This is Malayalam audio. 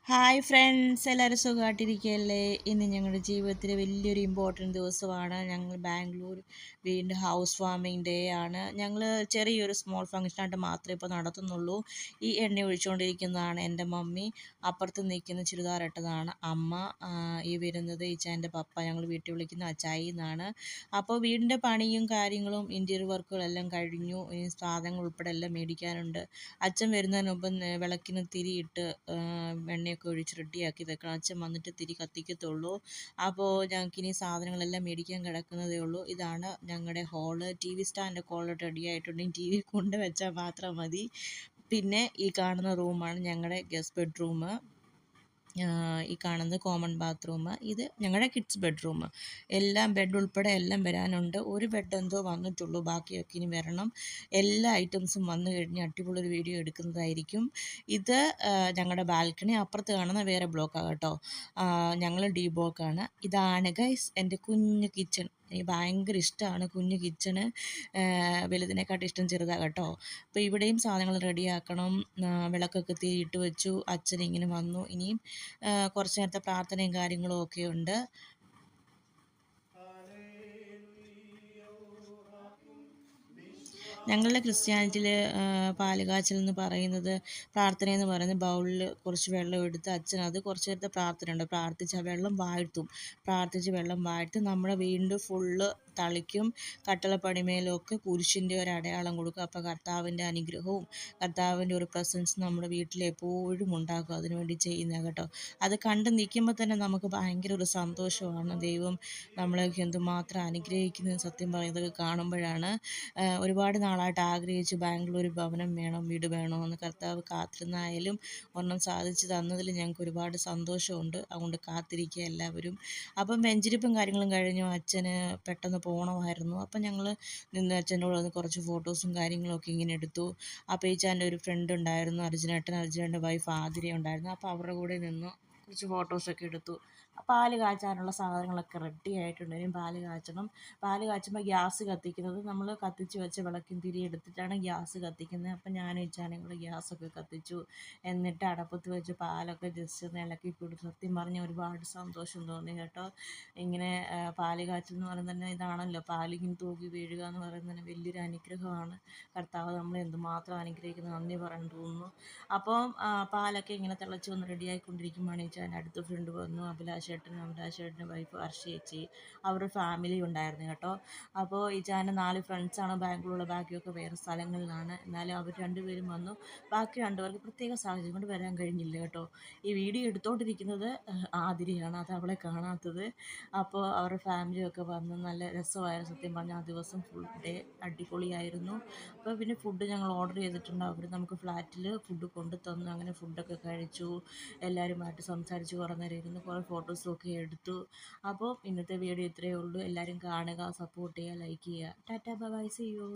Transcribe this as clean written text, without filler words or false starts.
ഹായ് ഫ്രണ്ട്സ്, എല്ലാവരും സുഖമായിട്ടിരിക്കുകയല്ലേ? ഇന്ന് ഞങ്ങളുടെ ജീവിതത്തിലെ വലിയൊരു ഇമ്പോർട്ടൻറ്റ് ദിവസമാണ്. ഞങ്ങൾ ബാംഗ്ലൂർ വീണ്ടും ഹൗസ് വാമിംഗ് ഡേ ആണ്. ഞങ്ങൾ ചെറിയൊരു സ്മോൾ ഫംഗ്ഷനായിട്ട് മാത്രമേ ഇപ്പോൾ നടത്തുന്നുള്ളൂ. ഈ എണ്ണ ഒഴിച്ചുകൊണ്ടിരിക്കുന്നതാണ് എൻ്റെ മമ്മി. അപ്പുറത്ത് നിൽക്കുന്ന ചുരിദാറിട്ടതാണ് അമ്മ. ഈ വരുന്നത് ഇച്ചാൻ്റെ പപ്പ. ഞങ്ങൾ വീട്ടിൽ വിളിക്കുന്ന അച്ചായി എന്നാണ്. അപ്പോൾ വീടിൻ്റെ പണിയും കാര്യങ്ങളും ഇൻറ്റീരിയർ വർക്കുകളും എല്ലാം കഴിഞ്ഞു. ഇനി സാധനങ്ങൾ ഉൾപ്പെടെ എല്ലാം മേടിക്കാനുണ്ട്. അച്ഛൻ വരുന്നതിന് മുമ്പ് വിളക്കിന് തിരിയിട്ട് എണ്ണയൊക്കെ ഒഴിച്ച് റെഡിയാക്കി വെക്കണം. അച്ഛൻ വന്നിട്ട് തിരി കത്തിക്കത്തുള്ളൂ. അപ്പോൾ ഞങ്ങൾക്കിനി സാധനങ്ങളെല്ലാം മേടിക്കാൻ കിടക്കുന്നതേ ഉള്ളൂ. ഇതാണ് ഞങ്ങളുടെ ഹോള്. ടി വി സ്റ്റാൻഡൊക്കെ ഓൾറെഡി റെഡി ആയിട്ടുണ്ട്. ടി വി കൊണ്ടുവച്ചാൽ മാത്രം മതി. പിന്നെ ഈ കാണുന്ന റൂമാണ് ഞങ്ങളുടെ ഗസ്റ്റ് ബെഡ്റൂം. ഈ കാണുന്നത് കോമൺ ബാത്റൂം. ഇത് ഞങ്ങളുടെ കിഡ്സ് ബെഡ്റൂം. എല്ലാം ബെഡ് ഉൾപ്പെടെ എല്ലാം വരാനുണ്ട്. ഒരു ബെഡ് എന്തോ വന്നിട്ടുള്ളൂ, ബാക്കിയൊക്കെ ഇനി വരണം. എല്ലാ ഐറ്റംസും വന്നു കഴിഞ്ഞ് അടിപൊളി ഒരു വീഡിയോ എടുക്കുന്നതായിരിക്കും. ഇത് ഞങ്ങളുടെ ബാൽക്കണി. അപ്പുറത്ത് കാണുന്ന വേറെ ബ്ലോക്കാണ് കേട്ടോ. ഞങ്ങൾ ഡി ബ്ലോക്കാണ്. ഇതാണ് ഗൈസ് എൻ്റെ കുഞ്ഞു കിച്ചൺ. എനിക്ക് ഭയങ്കര ഇഷ്ടമാണ് കുഞ്ഞു കിച്ചണ്. വലുതിനെക്കാട്ടും ഇഷ്ടം ചെറുതാണ് കേട്ടോ. അപ്പോൾ ഇവിടെയും സാധനങ്ങൾ റെഡിയാക്കണം. വിളക്കൊക്കെ തിരിയിട്ട് വെച്ചു. അച്ഛൻ ഇങ്ങനെ വന്നു. ഇനിയും കുറച്ച് നേരത്തെ പ്രാർത്ഥനയും കാര്യങ്ങളും ഒക്കെ ഉണ്ട്. ഞങ്ങളുടെ ക്രിസ്ത്യാനിറ്റിയിൽ പാലുകാച്ചൽ എന്ന് പറയുന്നത്, പ്രാർത്ഥന എന്ന് പറയുന്നത് ബൗളിൽ കുറച്ച് വെള്ളം എടുത്ത് അച്ഛൻ അത് കുറച്ച് നേരത്തെ പ്രാർത്ഥന ഉണ്ട്. പ്രാർത്ഥിച്ച് ആ വെള്ളം വാഴ്ത്തും. പ്രാർത്ഥിച്ച് വെള്ളം വാഴ്ത്തി നമ്മുടെ വീണ്ടും ഫുള്ള് തളിക്കും. കട്ടളപ്പടിമേലൊക്കെ കുരിശിൻ്റെ ഒരു അടയാളം കൊടുക്കും. അപ്പോൾ കർത്താവിൻ്റെ അനുഗ്രഹവും കർത്താവിൻ്റെ ഒരു പ്രസൻസ് നമ്മുടെ വീട്ടിൽ എപ്പോഴും ഉണ്ടാകും. അതിനുവേണ്ടി ചെയ്യുന്നത് കേട്ടോ. അത് കണ്ട് നിൽക്കുമ്പോൾ തന്നെ നമുക്ക് ഭയങ്കര ഒരു സന്തോഷമാണ്. ദൈവം നമ്മളെയൊക്കെ എന്തുമാത്രം അനുഗ്രഹിക്കുന്നത് സത്യം പറയുന്നതൊക്കെ കാണുമ്പോഴാണ്. ഒരുപാട് നാളായിട്ട് ആഗ്രഹിച്ചു ബാംഗ്ലൂർ ഭവനം വേണം, വീട് വേണമെന്ന്. കർത്താവ് കാത്തിരുന്നായാലും ഒരെണ്ണം സാധിച്ചു തന്നതിൽ ഞങ്ങൾക്ക് ഒരുപാട് സന്തോഷമുണ്ട്. അതുകൊണ്ട് കാത്തിരിക്കുക എല്ലാവരും. അപ്പം വെഞ്ചരിപ്പും കാര്യങ്ങളും കഴിഞ്ഞു. അച്ഛന് പെട്ടെന്ന് പോകണമായിരുന്നു. അപ്പം ഞങ്ങൾ നിന്ന് അച്ഛൻ്റെ കൂടെ വന്ന് കുറച്ച് ഫോട്ടോസും കാര്യങ്ങളൊക്കെ ഇങ്ങനെ എടുത്തു. അപ്പോൾ ഈച്ചാൻ്റെ ഒരു ഫ്രണ്ട് ഉണ്ടായിരുന്നു, അർജുനേട്ടൻ്റെ വൈഫ് ആതിര ഉണ്ടായിരുന്നു. അപ്പോൾ അവരുടെ കൂടെ നിന്ന് കുറച്ച് ഫോട്ടോസൊക്കെ എടുത്തു. പാല് കാച്ചാനുള്ള സാധനങ്ങളൊക്കെ റെഡി ആയിട്ടുണ്ട്. ഇനി പാല് കാച്ചണം. പാല് കാച്ചുമ്പോൾ ഗ്യാസ് കത്തിക്കുന്നത് നമ്മൾ കത്തിച്ച് വെച്ച വിളക്കിൻ തിരി എടുത്തിട്ടാണ് ഗ്യാസ് കത്തിക്കുന്നത്. അപ്പം ഞാനും ഇച്ചാനും കൂടെ ഗ്യാസൊക്കെ കത്തിച്ചു. എന്നിട്ട് അടപ്പത്ത് വെച്ച് പാലൊക്കെ ജസ്റ്റ് ഒന്ന് ഇളക്കി കൊടുത്തു. സത്യം പറഞ്ഞാൽ ഒരുപാട് സന്തോഷം തോന്നി കേട്ടോ. ഇങ്ങനെ പാല് കാച്ചൽ എന്ന് പറയുന്നത് തന്നെ ഇതാണല്ലോ, പാലിങ്ങനെ തൂകി വീഴുക എന്ന് പറയുന്നത് തന്നെ വലിയൊരു അനുഗ്രഹമാണ്. കർത്താവ് നമ്മളെ എന്തുമാത്രം അനുഗ്രഹിക്കുന്നത് നന്ദി പറയാൻ തോന്നുന്നു. അപ്പം പാലൊക്കെ ഇങ്ങനെ തിളച്ച് വന്ന് റെഡിയായിക്കൊണ്ടിരിക്കുമ്പോഴാണ് എൻ്റെ അടുത്ത ഫ്രണ്ട് വന്നു. അഭിലാഷേട്ടൻ്റെ വൈഫ് ഹർഷേച്ചി, അവരുടെ ഫാമിലി ഉണ്ടായിരുന്നു കേട്ടോ. അപ്പോൾ ഇച്ചാൻ്റെ 4 ഫ്രണ്ട്സാണ് ബാംഗ്ലൂരിലെ, ബാക്കിയൊക്കെ വേറെ സ്ഥലങ്ങളിലാണ്. എന്നാലും അവർ രണ്ടുപേരും വന്നു. ബാക്കി രണ്ടുപേർക്ക് പ്രത്യേക സാഹചര്യം കൊണ്ട് വരാൻ കഴിഞ്ഞില്ല കേട്ടോ. ഈ വീഡിയോ എടുത്തുകൊണ്ടിരിക്കുന്നത് ആതിരയാണ്, അത് അവളെ കാണാത്തത്. അപ്പോൾ അവരുടെ ഫാമിലിയൊക്കെ വന്ന് നല്ല രസമായിരുന്നു സത്യം പറഞ്ഞാൽ. ആ ദിവസം ഫുൾ ഡേ അടിപൊളിയായിരുന്നു. അപ്പോൾ പിന്നെ ഫുഡ് ഞങ്ങൾ ഓർഡർ ചെയ്തിട്ടുണ്ട്. അവർ നമുക്ക് ഫ്ലാറ്റിൽ ഫുഡ് കൊണ്ടു തന്നു. അങ്ങനെ ഫുഡൊക്കെ കഴിച്ചു. എല്ലാവരുമായിട്ട് സംസാരിച്ച് കുറേ നേരം ഇരുന്ന് കുറേ ഫോട്ടോസൊക്കെ എടുത്തു. അപ്പോൾ ഇന്നത്തെ വീഡിയോ ഇത്രയേ ഉള്ളൂ. എല്ലാവരും കാണുക, സപ്പോർട്ട് ചെയ്യുക, ലൈക്ക് ചെയ്യുക. Tata bye bye, see U.